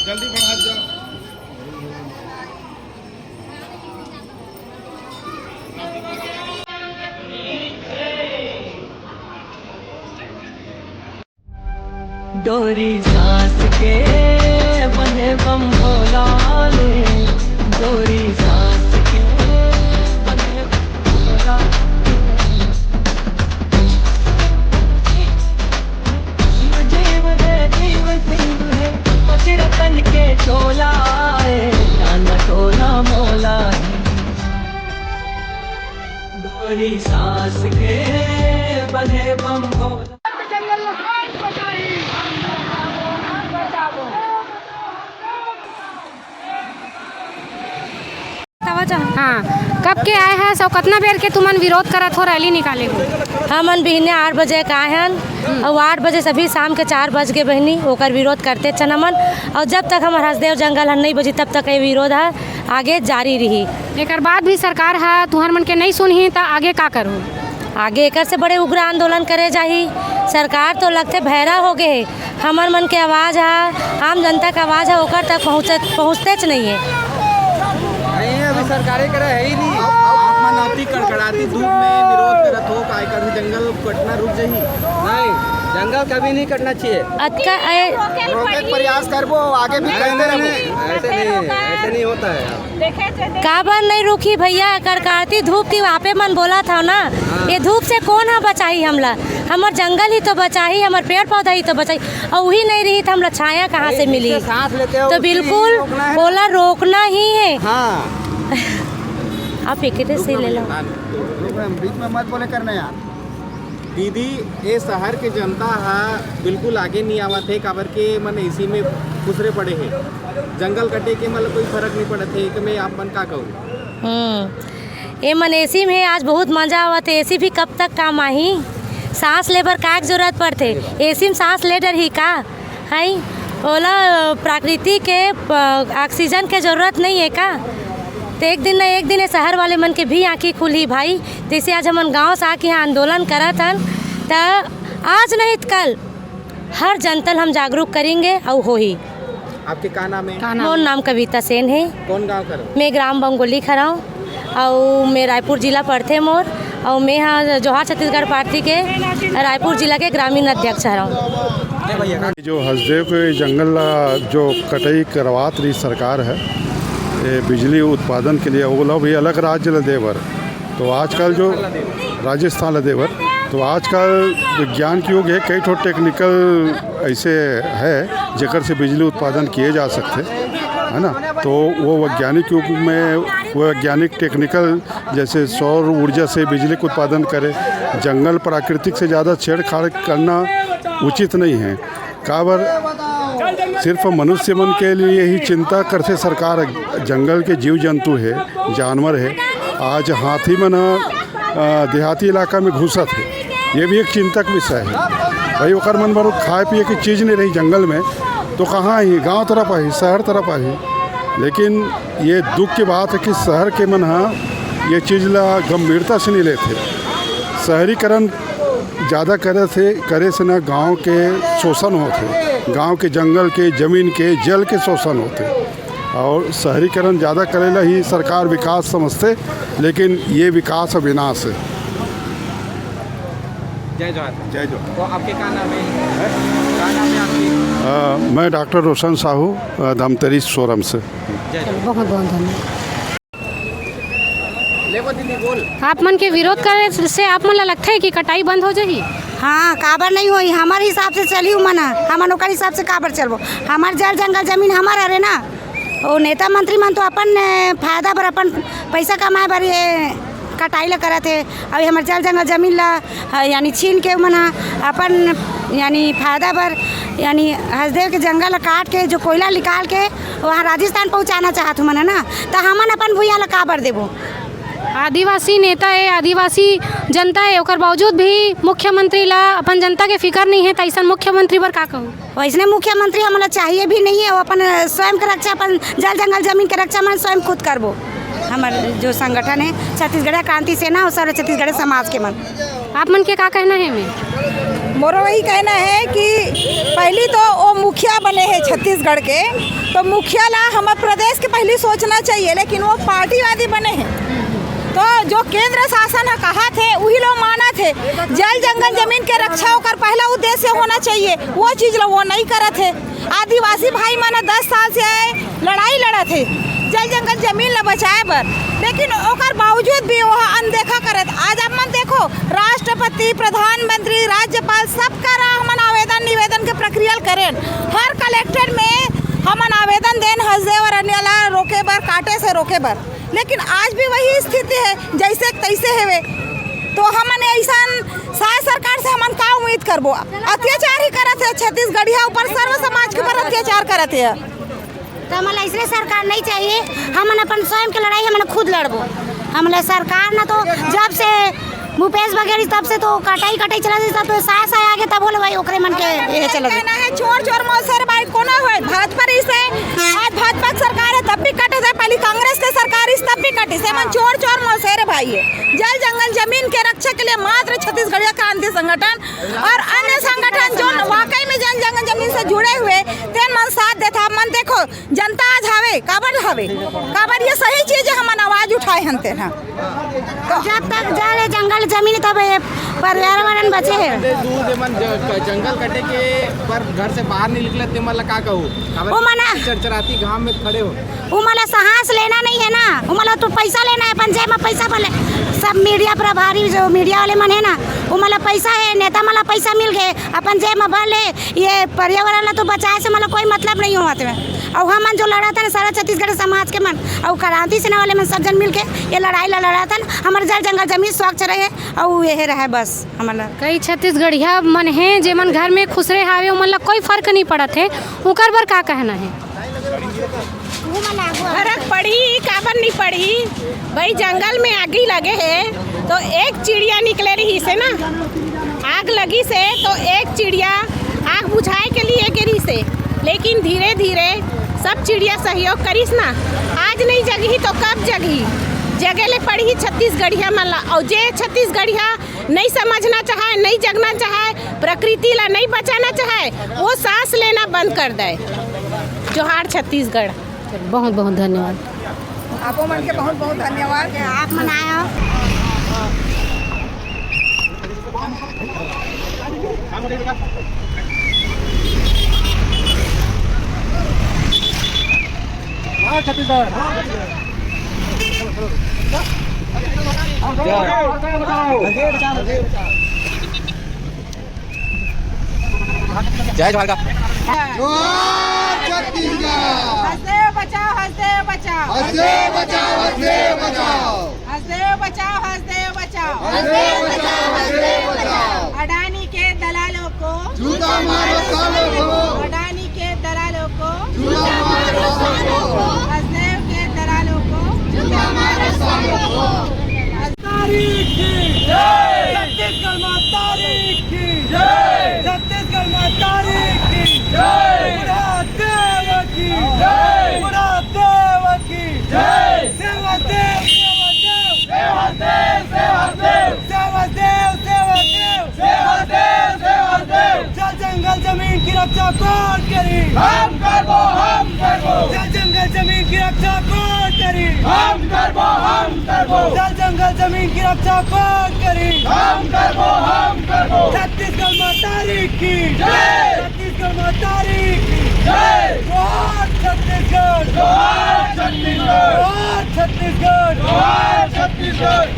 जल्दी बढ़ा जाओ। डोरी सांस के बंधे बम भोला ले, डोरी सांस के बंधे बम भोला जीव है जीव सिंह है पकड़ तन के चोला है, जाना टोला मोला है। डोरी सांस के बंधे बम भोला। हाँ, कब के आए हैं सब कितना बेर के तुमन विरोध करत हो रैली निकाले हो? हमन बिहने 8 बजे का हन और 8 बजे सभी शाम के 4 बज के बहनी ओकर विरोध करते छन हमन। और जब तक हमार हसदेव जंगल हन नहीं बजी तब तक ये विरोध है आगे जारी रही। एक बाद भी सरकार है तुहर मन के नहीं सुनही तो आगे का करो? आगे एक से बड़े उग्र आंदोलन करे जाही। सरकार तो लगते भैरा हो गए, हमर मन के आवाज़ है, आम जनता का आवाज़ है ओकर तक पहुँचते नहीं है। अभी सरकारें करे है ही नहीं। आसमान आती कड़कड़ाती धूप में विरोध करत हो काय कर जंगल कटना रुक जाही नहीं, जंगल कभी नहीं कटना चाहिए। रोके प्रयास करबो आगे भी करते रहो। ऐसे नहीं होता है। काबर नहीं रुकी भैया, कड़कड़ाती धूप थी वहाँ पे मन बोला था ना। ये धूप से कौन है बचाई हमला? हमार जंगल ही तो बचाई, हमार पेड़ पौधा ही तो बचाई, और वही नहीं रही तो हमला छाया कहाँ से मिली? तो बिल्कुल ओला रोकना ही है। हाँ आप एक से ले लो, बीच में मत बोले करना यार। दीदी ये शहर के जनता है बिल्कुल आगे नहीं आवत है, काबर के मन इसी में खुसरे पड़े हैं। जंगल कटे के मतलब कोई फर्क नहीं पड़त है कि मैं आप मन का कहूँ। ये मन एसी में आज बहुत मजा आवत है। एसी भी कब तक काम आई? सांस लेबर का जरूरत पड़ते, एसी में सांस ले डर ही का है? ओला प्रकृति के ऑक्सीजन के जरूरत नहीं है का? तो एक दिन न एक दिन शहर वाले मन के भी आँखी खुली भाई। जैसे आज हम गांव से आके यहाँ आंदोलन करत हन, तो आज नहीं तो कल हर जनतल हम जागरूक करेंगे और हो ही। आपके का नाम है? मोर नाम कविता सेन है। कौन गांव करो? मैं ग्राम बंगोली खराऊँ और मैं रायपुर जिला पढ़ते मोर, और मैं यहाँ जोहार छत्तीसगढ़ पार्टी के रायपुर जिला के ग्रामीण अध्यक्ष हूँ। जो हसदेव के जंगल जो कटाई करवात रही सरकार है ये बिजली उत्पादन के लिए, वो भी अलग राज्य लदेवर। तो आजकल जो राजस्थान लदेवर, तो आजकल विज्ञान की युग है, कई ठो टेक्निकल ऐसे है जेकर से बिजली उत्पादन किए जा सकते है ना। तो वो वैज्ञानिक युग में वो वैज्ञानिक टेक्निकल जैसे सौर ऊर्जा से बिजली का उत्पादन करे। जंगल प्राकृतिक से ज़्यादा छेड़छाड़ करना उचित नहीं है। काबर सिर्फ मनुष्य मन के लिए ही चिंता करते सरकार, जंगल के जीव जंतु है, जानवर है। आज हाथी मन देहाती इलाका में घुसत है, ये भी एक चिंतक विषय है भाई। ओकर मन बर खाए पिए की चीज़ नहीं रही जंगल में, तो कहाँ ही गांव तरफ आई, शहर तरफ आई। लेकिन ये दुख की बात है कि शहर के मन ये चीज़ ला गंभीरता से नहीं लेते। शहरीकरण ज़्यादा करे से ना गाँव के शोषण होते, गांव के जंगल के ज़मीन के जल के शोषण होते। और शहरीकरण ज़्यादा करेला ही सरकार विकास समझते, लेकिन ये विकास और विनाश है। जय जोहार। जय जोहार। तो आपके का नाम है? का नाम है आपकी? मैं डॉक्टर रोशन साहू, धमतरी सोरम से। बहुत बहुत धन्यवाद। बोल। आप मन के विरोध करे से आप मन लगता है कि कटाई बंद हो जाएगी? हाँ, काबर नहीं होई, हमारे हिसाब से चली मना, हमार ओकर हिसाब से काबर चलबो। हमार जल जंगल जमीन हमार हरे ना। और नेता मंत्री मन तो अपन फायदा बर, अपन पैसा कमाए बर ये कटाई ला करत है। अभी हमार जल जंगल जमीन ला यानी छीन के मना अपन यानी फायदा बर, यानी हसदेव के जंगल ला काट के जो कोयला निकाल के वहाँ राजस्थान पहुँचाना चाहत हूँ ना, तो हमन अपन भूया ला काबर देबो। आदिवासी नेता है, आदिवासी जनता है, ओकर बावजूद भी मुख्यमंत्री ला अपन जनता के फिक्र नहीं है, तो ऐसा मुख्यमंत्री पर का कहूँ? वैसने मुख्यमंत्री हमारा चाहिए भी नहीं है। वो अपन स्वयं के रक्षा, अपन जल जंगल जमीन के रक्षा मन स्वयं खुद करबो। हमारे जो संगठन है छत्तीसगढ़ क्रांति सेना और सर्व छत्तीसगढ़ समाज के मन। आप मन के का कहना है? मैं मोरा वही कहना है कि पहली तो वो मुखिया बने हैं छत्तीसगढ़ के, तो मुखिया ला हमारे प्रदेश के पहले सोचना चाहिए, लेकिन वो पार्टीवादी बने हैं। तो जो केंद्र शासन है कहा थे वही लोग माना थे। जल जंगल जमीन के रक्षा कर पहला उद्देश्य होना चाहिए, वो चीज़ लोग वो नहीं करे थे। आदिवासी भाई माना 10 साल से आए लड़ाई लड़ा थे जल जंगल जमीन ला बचाए बर, लेकिन ओकर बावजूद भी वह अनदेखा करत। आज आप मन देखो राष्ट्रपति, प्रधानमंत्री, राज्यपाल सबका हमन आवेदन निवेदन के प्रक्रिया करें, हर कलेक्टर में हमन आवेदन देन हंसदे और अन्यला रोके बर, काटे से रोके बर, लेकिन आज भी वही स्थिति है जैसे तैसे है। तो हमन ऐसा शायद सरकार से हमन का उम्मीद करबो, अत्याचार ही करत है छत्तीसगढ़िया ऊपर, सर्व समाज के ऊपर अत्याचार करत है। तो हमारा इसलिए सरकार नहीं चाहिए, हमन अपन स्वयं की लड़ाई हमन खुद लड़बो। हमने सरकार ना तो जब से भूपेश बघेल तब से तो कटाई चला तब तो साय आगे तब बोले भाई ओकरे मन के ये चला है चोर मौसर भाई कोना है भाजपा से। आज भाजपा की सरकार है तब भी कटे थे, पहले कांग्रेस के सरकार इस तब भी कटे से। मन चोर मौसर भाई है। जल जंगल जमीन के रक्षा के लिए मात्र छत्तीसगढ़ क्रांति संगठन और अन्य संगठन जो वाकई में जल जंगल जमीन से जुड़े हुए तेन मन साथ देता। मन देखो जनता आज हवे काबर ये सही चीज है, हमन आवाज उठाए हनते ना। तो जब तक जल जंगल जमीन तब पर्यावरण बचे है। जंगल कटे के पर घर से बाहर नहीं निकले ते मन का कहूँ चरचराती घाम में खड़े हो, वो मला सांस लेना नहीं है ना, वो मला तो पैसा लेना है, अपन जेब में पैसा भले। सब मीडिया प्रभारी जो मीडिया वाले मन है ना, वो मला पैसा है, नेता मला पैसा मिल गए, अपन जेब में भर ले। ये पर्यावरण तो बचाए से मला कोई मतलब नहीं हुआ थे। और हमन जो लड़ा था ना सारा छत्तीसगढ़ समाज के मन और क्रांति सेना वाले मन सब जन मिल के ये लड़ाई लड़ा था। हमारे जल जंगल जमीन स्वच्छ रहे और यही रहे बस। हमारा कई छत्तीसगढ़िया मन है जे मन घर में खुश रहे हावे, मन ला कोई फर्क नहीं पड़त है, उकर बर का कहना है? फर्क पड़ी काबर नहीं पड़ी भाई, जंगल में आगी लगे है तो एक चिड़िया निकले रही से ना, आग लगी से तो एक चिड़िया आग बुझाए के लिए गिरी से, लेकिन धीरे धीरे सब चिड़िया सहयोग करीस ना। आज नहीं जगी तो कब जगी, जगे ले पड़ी छत्तीसगढ़िया मन ला। और जे छत्तीसगढ़िया नहीं समझना चाहे, नहीं जगना चाहे, प्रकृति ला नहीं बचाना चाहे, वो सांस लेना बंद कर दे। जोहार छत्तीसगढ़। बहुत बहुत धन्यवाद। आपो मन के बहुत बहुत धन्यवाद। आप मनाया जय जवाहर का हंसदे बचाओ हंसदे बचाओ हंसदे बचाओ हंसदे बचाओ हंसदे बचाओ हंसदे बचाओ हंसदे बचाओ हंसदे बचाओ। अडानी के दलालों को जूता मारो सालों को, अडानी के दलालों को जूता मारो सालों को, हंसदेव के दलालों को जूता मारो सालों को। तारीख की जय, छत्तीसगढ़ मां तारीख की जय, छत्तीसगढ़ मां तारीख की जय, बुढ़ा देव की जय, बुढ़ा देव की जय, सेवा देव सेवा देव सेवा देव सेवा देव सेवा देव सेवा देव सेवा देव। जल जंगल जमीन की रक्षा कौन करी? हम करबो जल जंगल जमीन की रक्षा कौन करी? हम करबो जल जंगल जमीन की रक्षा कौन करी? हम करबो छत्तीसगढ़ मां तारीख की जय, छत्तीसगढ़ मां तारीख की जय। जोहार छत्तीसगढ़, जोहार छत्तीसगढ़, जोहार छत्तीसगढ़, जोहार छत्तीसगढ़।